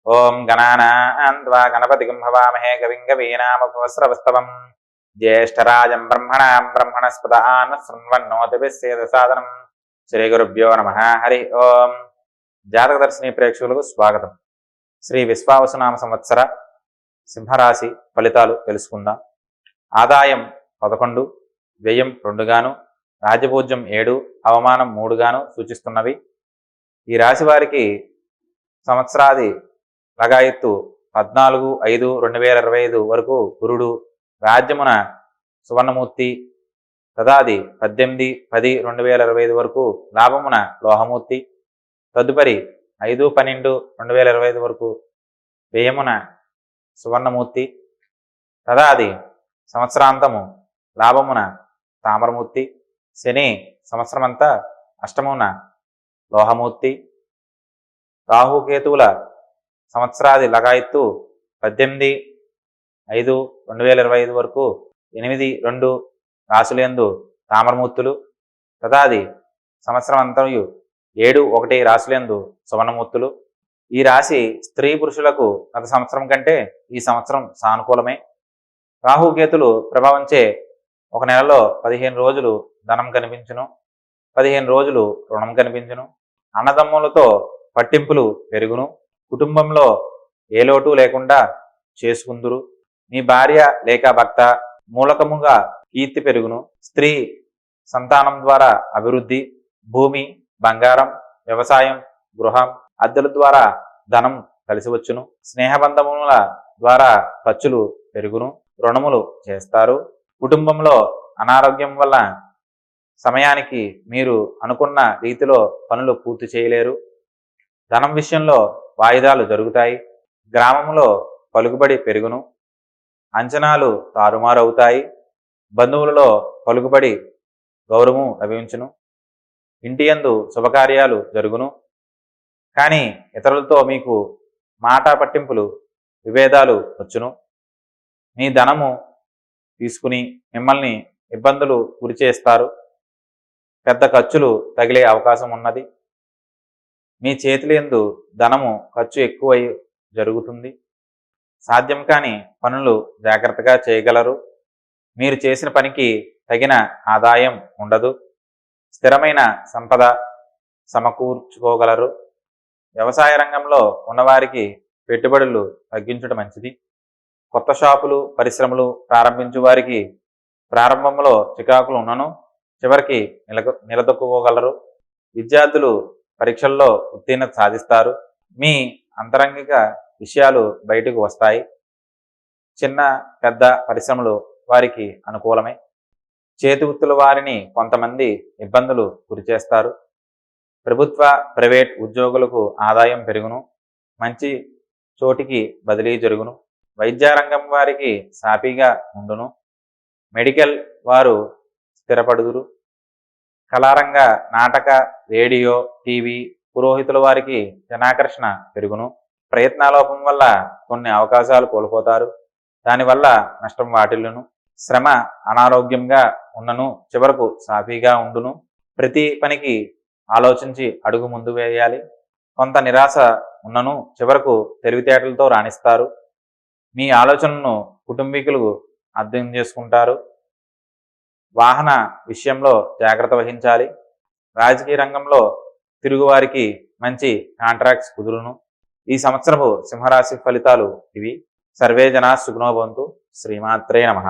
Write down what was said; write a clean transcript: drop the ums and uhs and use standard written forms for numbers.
ఓం గణానాన్వా గణపతిం హవామహే కవిం కవీనాముపవస్రవస్తవం జ్యేష్ఠరాజం బ్రహ్మణాం బ్రహ్మణస్పద ఆనశృణ్వన్నోతిభిస్సేదసాదనం. శ్రీ గురుభ్యో నమ. హరి ఓం. జాతకదర్శిని ప్రేక్షకులకు స్వాగతం. శ్రీ విశ్వావసునామ సంవత్సర సింహరాశి ఫలితాలు తెలుసుకుందాం. ఆదాయం 11, వ్యయం 2 గాను, రాజపూజ్యం 7, అవమానం 3 గాను సూచిస్తున్నవి. ఈ రాశి వారికి సంవత్సరాది లగాయత్తు 14/5/2025 వరకు గురుడు, రాజ్యమున సువర్ణమూర్తి, తదాది 18/10/2025 వరకు లాభమున లోహమూర్తి, తదుపరి 5/12/2025 వరకు వ్యయమున సువర్ణమూర్తి, తదాది సంవత్సరాంతము లాభమున తామరమూర్తి, శని సంవత్సరమంతా అష్టమున లోహమూర్తి, రాహుకేతువుల సంవత్సరాది లగాయత్తు 18/5/2025 వరకు 8-2 రాశులందు తామరమూర్తులు, తదాది సంవత్సరం అంతయు 7-1 రాశులందు సువర్ణమూర్తులు. ఈ రాశి స్త్రీ పురుషులకు గత సంవత్సరం కంటే ఈ సంవత్సరం సానుకూలమే. రాహుకేతులు ప్రభావంచే ఒక నెలలో 15 రోజులు ధనం కనిపించును, 15 రోజులు రుణం కనిపించును, అన్నదమ్ములతో పట్టింపులు పెరుగును, కుటుంబంలో ఏ లోటు లేకుండా చేసుకుందురు, మీ భార్య లేక భర్త మూలకముగా కీర్తి పెరుగును, స్త్రీ సంతానం ద్వారా అభివృద్ధి, భూమి, బంగారం, వ్యవసాయం, గృహం, అద్దెల ద్వారా ధనం కలిసివచ్చును, స్నేహబంధముల ద్వారా ఖర్చులు పెరుగును, రుణములు చేస్తారు, కుటుంబంలో అనారోగ్యం వల్ల సమయానికి మీరు అనుకున్న రీతిలో పనులు పూర్తి చేయలేరు, ధనం విషయంలో వాయిదాలు జరుగుతాయి, గ్రామంలో పలుకుబడి పెరుగును, అంచనాలు తారుమారవుతాయి, బంధువులలో పలుకుబడి గౌరవము లభించును, ఇంటియందు శుభకార్యాలు జరుగును. కానీ ఇతరులతో మీకు మాట పట్టింపులు, విభేదాలు వచ్చును, మీ ధనము తీసుకుని మిమ్మల్ని ఇబ్బందులు గురిచేస్తారు, పెద్ద ఖర్చులు తగిలే అవకాశం ఉన్నది, మీ చేతులందు ధనము ఖర్చు ఎక్కువై జరుగుతుంది, సాధ్యం కాని పనులు జాగ్రత్తగా చేయగలరు, మీరు చేసిన పనికి తగిన ఆదాయం ఉండదు, స్థిరమైన సంపద సమకూర్చుకోగలరు, వ్యవసాయ రంగంలో ఉన్నవారికి పెట్టుబడులు తగ్గించడం మంచిది, కొత్త షాపులు పరిశ్రమలు ప్రారంభించే వారికి ప్రారంభంలో చికాకులు ఉన్నను చివరికి నిలదొక్కుకోగలరు, విద్యార్థులు పరీక్షల్లో ఉత్తీర్ణత సాధిస్తారు, మీ అంతరంగిక విషయాలు బయటకు వస్తాయి, చిన్న పెద్ద పరిశ్రమలు వారికి అనుకూలమే, చేతి వృత్తుల వారిని కొంతమంది ఇబ్బందులు గురిచేస్తారు, ప్రభుత్వ ప్రైవేట్ ఉద్యోగులకు ఆదాయం పెరుగును, మంచి చోటికి బదిలీ జరుగును, వైద్యారంగం వారికి సాఫీగా ఉండును, మెడికల్ వారు స్థిరపడుదురు, కళారంగ నాటక రేడియో టీవీ పురోహితుల వారికి జనాకర్షణ పెరుగును, ప్రయత్నాలోపం వల్ల కొన్ని అవకాశాలు కోల్పోతారు, దానివల్ల నష్టం వాటిల్లును, శ్రమ అనారోగ్యంగా ఉన్నను చివరకు సాఫీగా ఉండును, ప్రతి పనికి ఆలోచించి అడుగు ముందు వేయాలి, కొంత నిరాశ ఉన్నను చివరకు తెలివితేటలతో రాణిస్తారు, మీ ఆలోచనలను కుటుంబీకులు అర్థం చేసుకుంటారు, వాహన విషయంలో జాగ్రత్త వహించాలి, రాజకీయ రంగంలో తిరుగువారికి మంచి కాంట్రాక్ట్స్ కుదురును. ఈ సంవత్సరపు సింహరాశి ఫలితాలు ఇవి. సర్వే జనా సుఖినో భవంతు. శ్రీమాత్రే నమః.